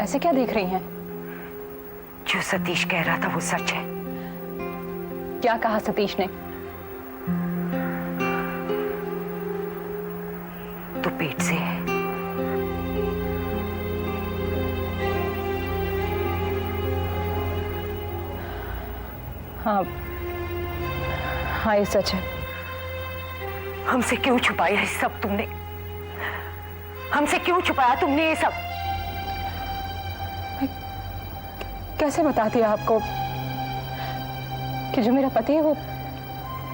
ऐसे क्या देख रही हैं? जो सतीश कह रहा था वो सच है। क्या कहा सतीश ने? तू पेट से है। हाँ हाँ, ये सच है। हमसे क्यों छुपाया ये सब तुमने? हमसे क्यों छुपाया तुमने ये सब? कैसे बताती है आपको कि जो मेरा पति है वो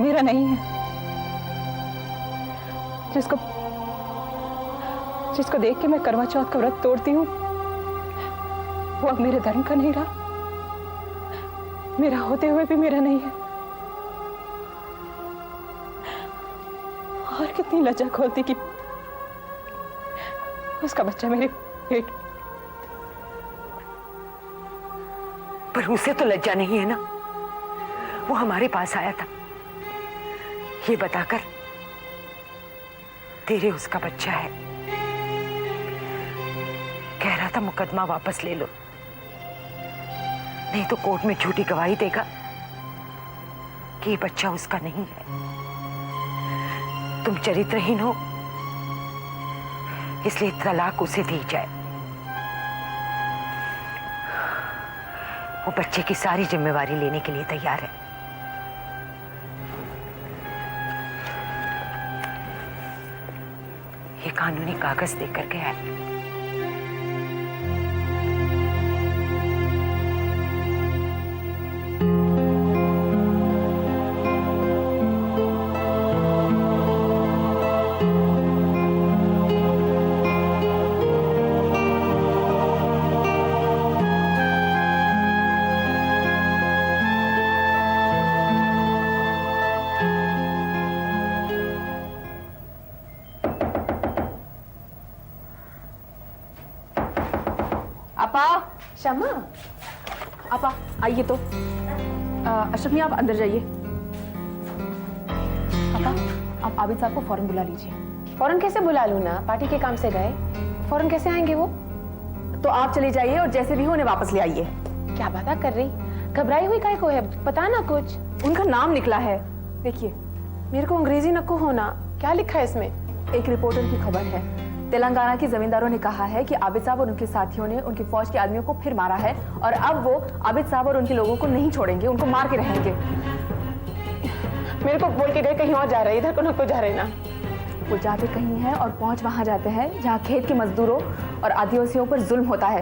मेरा नहीं है, जिसको जिसको देख के मैं करवा चौथ का व्रत तोड़ती हूँ वो अब मेरे धर्म का नहीं रहा, मेरा होते हुए भी मेरा नहीं है। और कितनी लज्जा खोलती कि उसका बच्चा मेरे पेट। पर उसे तो लज्जा नहीं है ना, वो हमारे पास आया था ये बताकर तेरे उसका बच्चा है। कह रहा था मुकदमा वापस ले लो, नहीं तो कोर्ट में झूठी गवाही देगा कि ये बच्चा उसका नहीं है। तुम चरित्रहीन हो इसलिए तलाक उसे दी जाए। वो बच्चे की सारी जिम्मेवारी लेने के लिए तैयार है। ये कानूनी कागज देकर गया है। आपा, शमा, आपा आइए तो। अशरफ मियां आप अंदर जाइए। आपा, आप आबिद साहब को फौरन बुला लीजिए। फौरन कैसे बुला लूं ना, पार्टी के काम से गए, फौरन कैसे आएंगे वो? तो आप चली जाइए और जैसे भी हो उन्हें वापस ले आइए। क्या बात कर रही, घबराई हुई काहे को है, पता ना कुछ। उनका नाम निकला है, देखिए। मेरे को अंग्रेजी नको होना, क्या लिखा है इसमें? एक रिपोर्टर की खबर है, तेलंगाना के जमींदारों ने कहा है कि आबिद साहब और उनके साथियों ने उनकी फौज के आदमियों को फिर मारा है और अब वो आबिद साहब और उनके लोगों को नहीं छोड़ेंगे, उनको मार के रहेंगे। मेरे को बोल के गए कहीं और जा रहे, इधर को नको जा रहे ना। वो जाते कहीं हैं और पहुंच वहां जाते हैं जहां खेत के मजदूरों और आदिवासियों पर जुल्म होता है।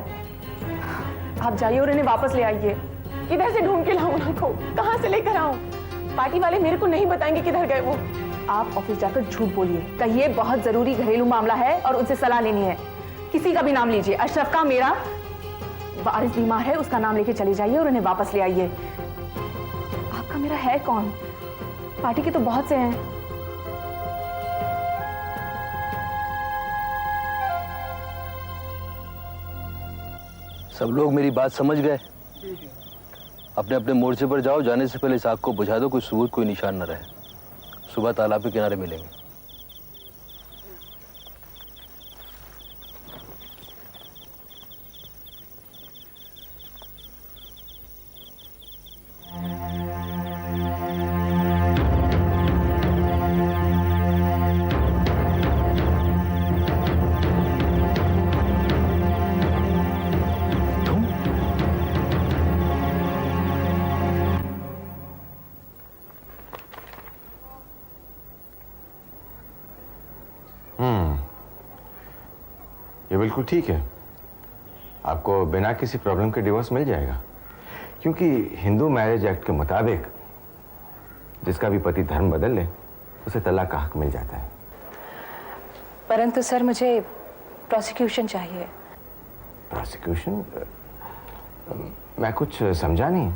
आप जाइए और इन्हें वापस ले आइए। किधर से ढूंढ के लाऊं ना को, कहाँ से लेकर आऊं? पार्टी वाले मेरे को नहीं बताएंगे किधर गए वो। आप ऑफिस जाकर झूठ बोलिए, कहिए बहुत जरूरी घरेलू मामला है और उनसे सलाह लेनी है। किसी का भी नाम लीजिए, अशरफ का, मेरा, वारिस बीमार है उसका नाम लेके चले जाइए और उन्हें वापस ले आइए। आपका मेरा है कौन? पार्टी के तो बहुत से हैं। सब लोग मेरी बात समझ गए? अपने अपने मोर्चे पर जाओ, जाने से पहले इस आग को बुझा दो, कोई सबूत कोई निशान न रहे। सुबह तालाब के किनारे मिलेंगे। ये बिल्कुल ठीक है, आपको बिना किसी प्रॉब्लम के डिवोर्स मिल जाएगा, क्योंकि हिंदू मैरिज एक्ट के मुताबिक जिसका भी पति धर्म बदल ले उसे तलाक का हक मिल जाता है। परंतु सर मुझे प्रोसिक्यूशन चाहिए। प्रोसिक्यूशन? मैं कुछ समझा नहीं।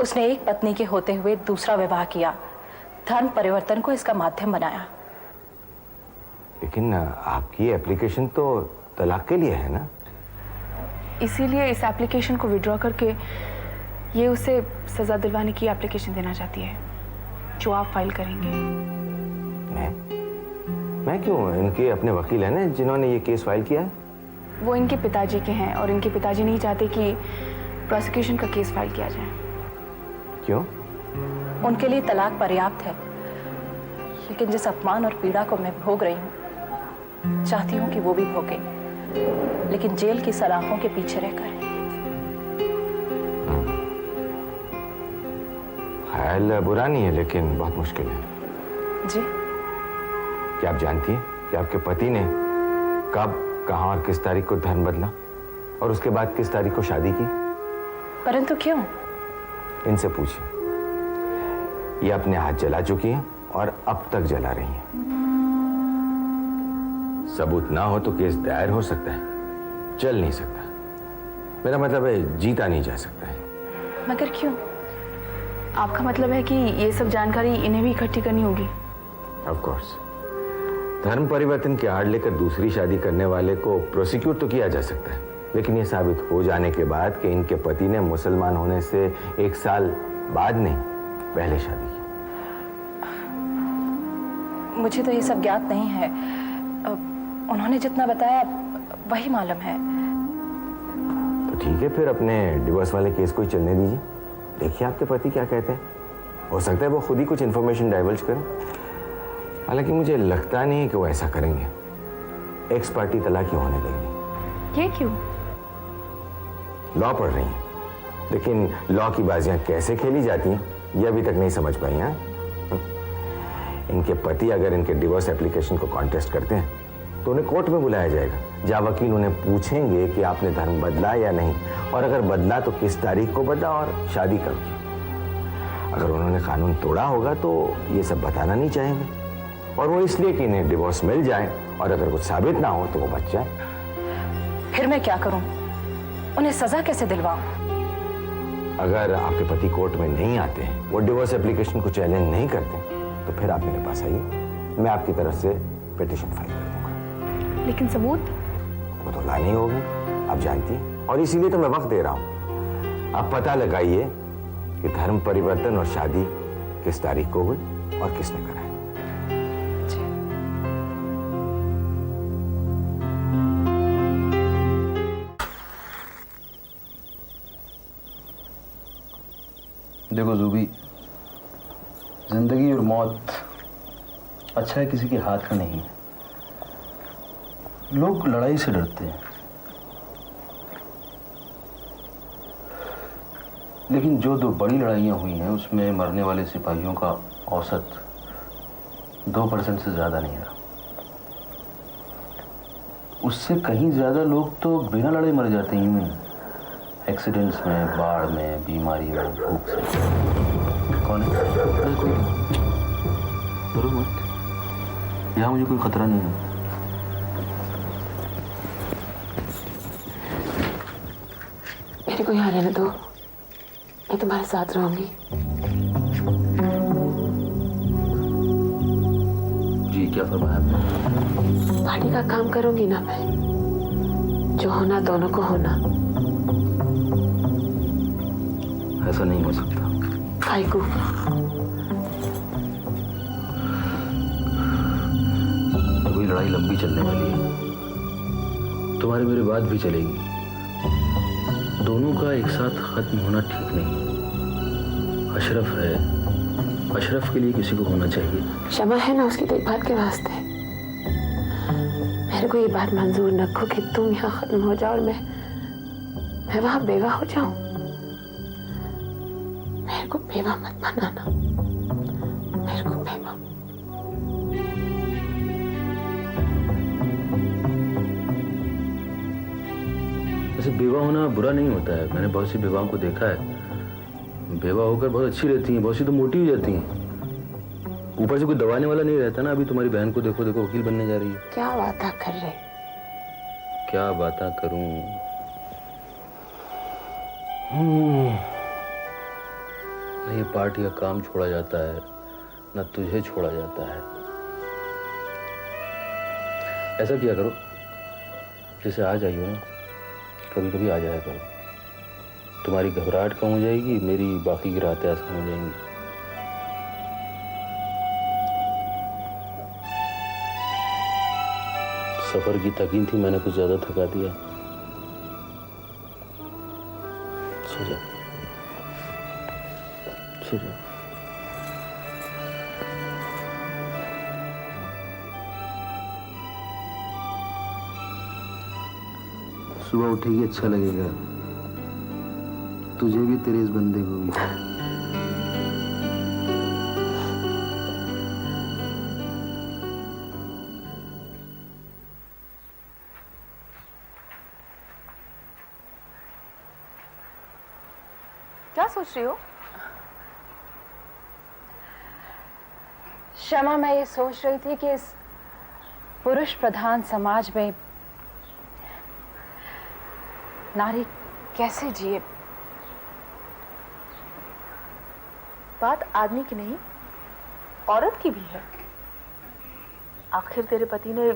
उसने एक पत्नी के होते हुए दूसरा विवाह किया, धर्म परिवर्तन को इसका माध्यम बनाया। लेकिन आपकी एप्लीकेशन तो तलाक के लिए है ना? इसीलिए इस एप्लीकेशन को विड्रॉ करके ये उसे सजा दिलवाने की एप्लीकेशन देना चाहती है, जो आप फाइल करेंगे। मैं क्यों? इनके अपने वकील हैं ना जिन्होंने ये केस फाइल किया है। वो इनके पिताजी के हैं और इनके पिताजी नहीं चाहते कि प्रोसिक्यूशन का केस फाइल किया जाए। क्यों? उनके लिए तलाक पर्याप्त है, लेकिन जिस अपमान और पीड़ा को मैं भोग रही हूँ, चाहती हूँ कि वो भी भोगे, लेकिन जेल की सलाखों के पीछे रहकर। ख्याल बुरा नहीं है, लेकिन बहुत मुश्किल है। जी? क्या आप जानती हैं कि आपके पति ने कब, कहां और किस तारीख को धर्म बदला और उसके बाद किस तारीख को शादी की? परंतु क्यों? इनसे पूछिए। ये अपने हाथ जला चुकी हैं और अब तक जला रही हैं। सबूत ना हो तो केस दायर हो सकता है, चल नहीं सकता। मेरा मतलब है जीता नहीं जा सकता है। मगर क्यों? आपका मतलब है कि ये सब जानकारी इन्हें भी इकट्ठी करनी होगी? Of course. धर्म परिवर्तन की आड़ लेकर दूसरी शादी करने वाले को प्रोसिक्यूट तो किया जा सकता है, लेकिन यह साबित हो जाने के बाद कि इनके पति ने मुसलमान होने से 1 साल बाद नहीं, पहले शादी की। मुझे तो ये सब ज्ञात नहीं है। उन्होंने जितना बताया वही मालूम है। तो ठीक है, फिर अपने डिवोर्स वाले केस को ही चलने दीजिए। देखिए आपके पति क्या कहते हैं। हो सकता है वो खुद ही कुछ इन्फॉर्मेशन डाइवर्ज करें। हालांकि मुझे लगता नहीं है कि वो ऐसा करेंगे। एक्स पार्टी तलाक ही होने देंगे। ये क्यों? लॉ पढ़ रही हैं, लेकिन लॉ की बाजियां कैसे खेली जाती हैं ये अभी तक नहीं समझ पाई हैं। इनके पति अगर इनके डिवोर्स एप्लीकेशन को कॉन्टेस्ट करते हैं तो उन्हें कोर्ट में बुलाया जाएगा, जहां वकील उन्हें पूछेंगे कि आपने धर्म बदला या नहीं, और अगर बदला तो किस तारीख को बदला और शादी कब की। अगर उन्होंने कानून तोड़ा होगा तो ये सब बताना नहीं चाहेंगे, और वो इसलिए कि इन्हें डिवोर्स मिल जाए, और अगर कुछ साबित ना हो तो वो बच जाए। फिर मैं क्या करूं? उन्हें सजा कैसे दिलवाऊं? अगर आपके पति कोर्ट में नहीं आते हैं, वो डिवोर्स एप्लीकेशन को चैलेंज नहीं करते, तो फिर आप मेरे पास आइए, मैं आपकी तरफ से पिटीशन फाइल कर दूंगा। लेकिन सबूत? वो तो लानी होगी, आप जानती हैं, और इसीलिए तो मैं वक्त दे रहा हूं। आप पता लगाइए कि धर्म परिवर्तन और शादी किस तारीख को हुई और किसने कराई। देखो जूबी, जिंदगी और मौत अच्छा है किसी के हाथ में नहीं है। लोग लड़ाई से डरते हैं, लेकिन जो 2 बड़ी लड़ाइयाँ हुई हैं उसमें मरने वाले सिपाहियों का औसत 2% से ज़्यादा नहीं रहा। उससे कहीं ज़्यादा लोग तो बिना लड़ाई मर जाते हैं, यूं ही एक्सीडेंट्स में, बाढ़ में, बीमारी में, भूख से। कौन है? कोई डरो मत, यहाँ मुझे कोई खतरा नहीं है। मेरे को यहाँ रहने दो, मैं तुम्हारे साथ रहूंगी। जी क्या फरमाया आपने? पार्टी का काम करूंगी ना मैं, जो होना दोनों को होना। ऐसा नहीं हो सकता। फाइकू, कोई लड़ाई लंबी चलने वाली है, तुम्हारे मेरे बाद भी चलेगी। दोनों का एक साथ खत्म होना ठीक नहीं। अशरफ है, अशरफ के लिए किसी को होना चाहिए। क्षमा है ना उसकी देखभाल के वास्ते। मेरे को ये बात मंजूर न को कि तुम यहाँ खत्म हो जाओ और मैं वहां बेवा हो जाऊं। मेरे को बेवा मत बनाना, मेरे को बेवा। वैसे बेवा होना बुरा नहीं होता है। मैंने बहुत सी बेवाओं को देखा है, बेवा होकर बहुत अच्छी रहती हैं, बहुत सी तो मोटी हो जाती हैं। ऊपर से कोई दबाने वाला नहीं रहता ना। अभी तुम्हारी बहन को देखो, देखो वकील बनने जा रही है। क्या बातें कर रहे? क्या बातें करूं? न ये पार्टी का काम छोड़ा जाता है, न तुझे छोड़ा जाता है। ऐसा किया करो, जैसे आ जाइयो ना, कभी कभी आ जाया करो। तुम्हारी घबराहट कम हो जाएगी, मेरी बाकी की रातें आसान हो जाएंगी। सफर की थकीन थी, मैंने कुछ ज्यादा थका दिया। सो जा, सो जा। सुबह उठेगी अच्छा लगेगा, तुझे भी तेरे इस बंदे को भी। क्या सोच रही हो? शमा, मैं ये सोच रही थी कि इस पुरुष प्रधान समाज में नारी कैसे जिए। बात आदमी की नहीं, औरत की भी है। आखिर तेरे पति ने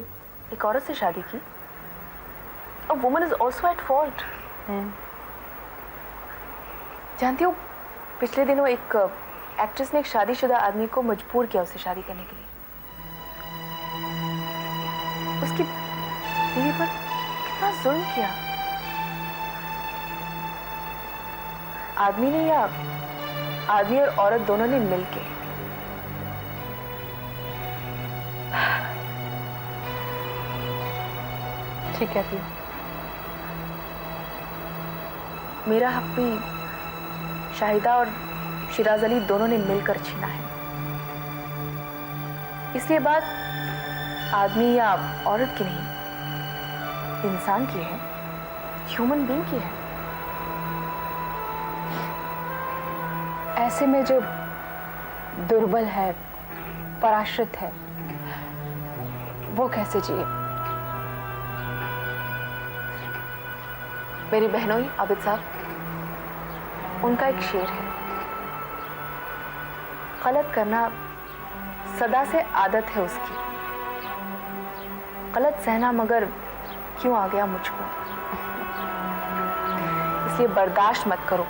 एक औरत से शादी की। A woman is also at fault. जानती हो, पिछले दिनों एक एक्ट्रेस ने एक शादीशुदा आदमी को मजबूर किया उससे शादी करने के लिए। उसकी बीवी पर कितना जुल्म किया। आदमी ने या आदमी और औरत दोनों ने मिलके। ठीक कहती हो। मेरा हक भी शाहिदा और शिराज अली दोनों ने मिलकर छीना है। इसलिए बात आदमी या औरत की नहीं, इंसान की है, ह्यूमन बीइंग की है। ऐसे में जो दुर्बल है, पराश्रित है, वो कैसे जिए? मेरी बहनोई आबिद साहब, उनका एक शेर है, गलत करना सदा से आदत है उसकी, गलत सहना मगर क्यों आ गया मुझको। इसलिए बर्दाश्त मत करो,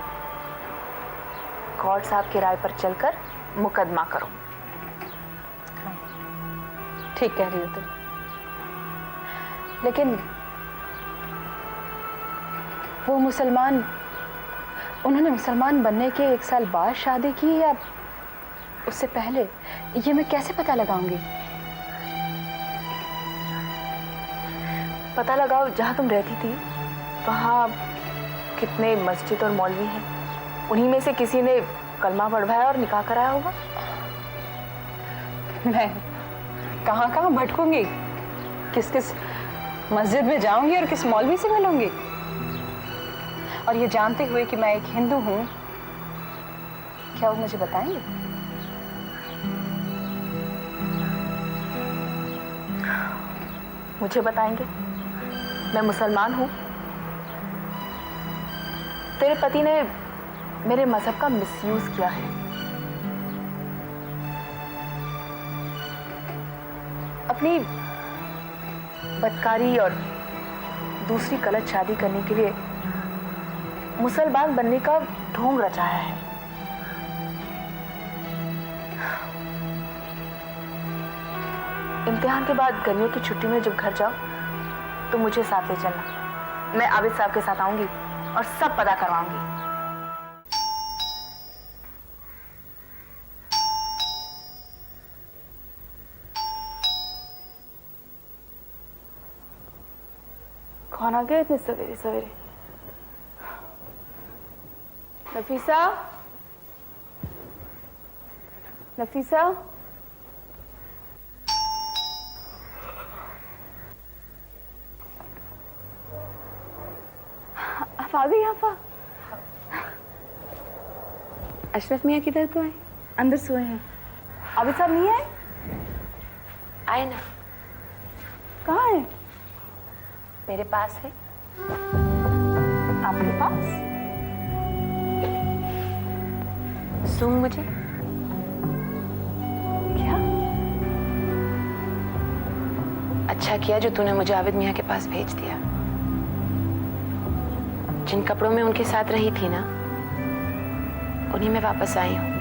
गॉड साहब की राय पर चलकर मुकदमा करो। ठीक कह रही हो तुम, लेकिन वो मुसलमान, उन्होंने मुसलमान बनने के 1 साल बाद शादी की या उससे पहले, ये मैं कैसे पता लगाऊंगी? पता लगाओ, जहां तुम रहती थी वहां कितने मस्जिद और मौलवी हैं, उन्हीं में से किसी ने कलमा पढ़वाया और निकाह कराया होगा। मैं कहाँ कहाँ भटकूंगी, किस किस मस्जिद में जाऊंगी और किस मौलवी से मिलूंगी, और ये जानते हुए कि मैं एक हिंदू हूं, क्या वो मुझे बताएंगे? मुझे बताएंगे? मैं मुसलमान हूं। तेरे पति ने मेरे मजहब का मिसयूज किया है। अपनी बदकारी और दूसरी गलत शादी करने के लिए मुसलमान बनने का ढोंग रचाया है। इम्तिहान के बाद गर्मियों की छुट्टी में जब घर जाओ तो मुझे साथ ले चलना। मैं आबिद साहब के साथ आऊंगी और सब पता करवाऊंगी। कौन आ गया इतने सवेरे सवेरे? नफीसा, नफीसा, आप आ गई? आप अशरफ मियाँ किधर तो आए? अंदर सोए हैं। आबिद साहब नहीं आए? आए ना, कहाँ है? मेरे पास है। आपके पास? सुन मुझे। क्या? अच्छा किया जो तूने मुझे आबिद मियाँ के पास भेज दिया। जिन कपड़ों में उनके साथ रही थी ना, उन्हीं में वापस आई हूँ।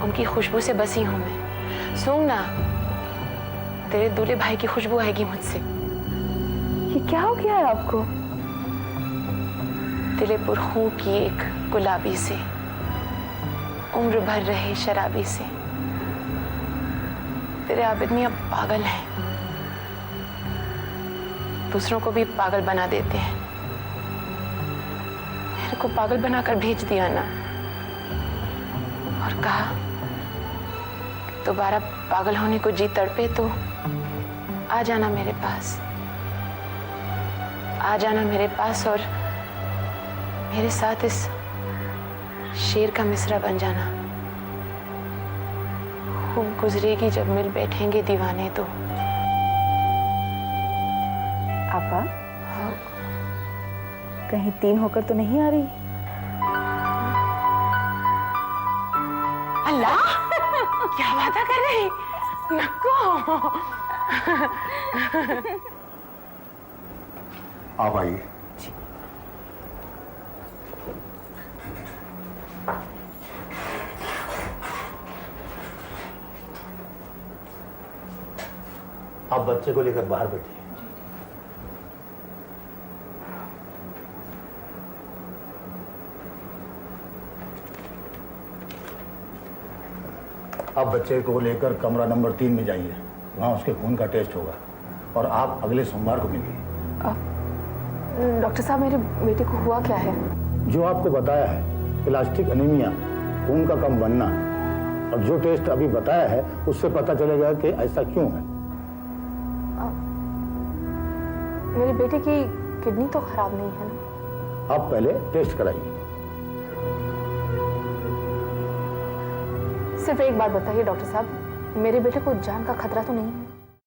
उनकी खुशबू से बसी हूँ मैं। सूंघ ना, तेरे दूल्हे भाई की खुशबू आएगी मुझसे। ये क्या हो गया है आपको? दिले पुरखों की एक गुलाबी से, उम्र भर रहे शराबी से। तेरे आबिद मियां पागल हैं, दूसरों को भी पागल बना देते हैं। मेरे को पागल बनाकर भेज दिया ना, और कहा दोबारा पागल होने को जी तड़पे तो आ जाना मेरे पास, आ जाना मेरे पास और मेरे साथ इस शेर का मिसरा बन जाना। खूब गुजरेगी जब मिल बैठेंगे दीवाने तो। आपा, कहीं 3 होकर तो नहीं आ रही? अल्लाह, क्या बात कर रही नक्को। आप आइए। आप बच्चे को लेकर बाहर बैठिए। आप बच्चे को लेकर कमरा नंबर 3 में जाइए, वहाँ उसके खून का टेस्ट होगा और आप अगले सोमवार को मिलिए। डॉक्टर साहब, मेरे बेटे को हुआ क्या है? जो आपको बताया है, प्लास्टिक एनीमिया, खून का कम बनना, और जो टेस्ट अभी बताया है उससे पता चलेगा कि ऐसा क्यों है। मेरे बेटे की किडनी तो खराब नहीं है ना? आप पहले टेस्ट कराइए। सिर्फ एक बात बताइए डॉक्टर साहब, मेरे बेटे को जान का खतरा तो नहीं है?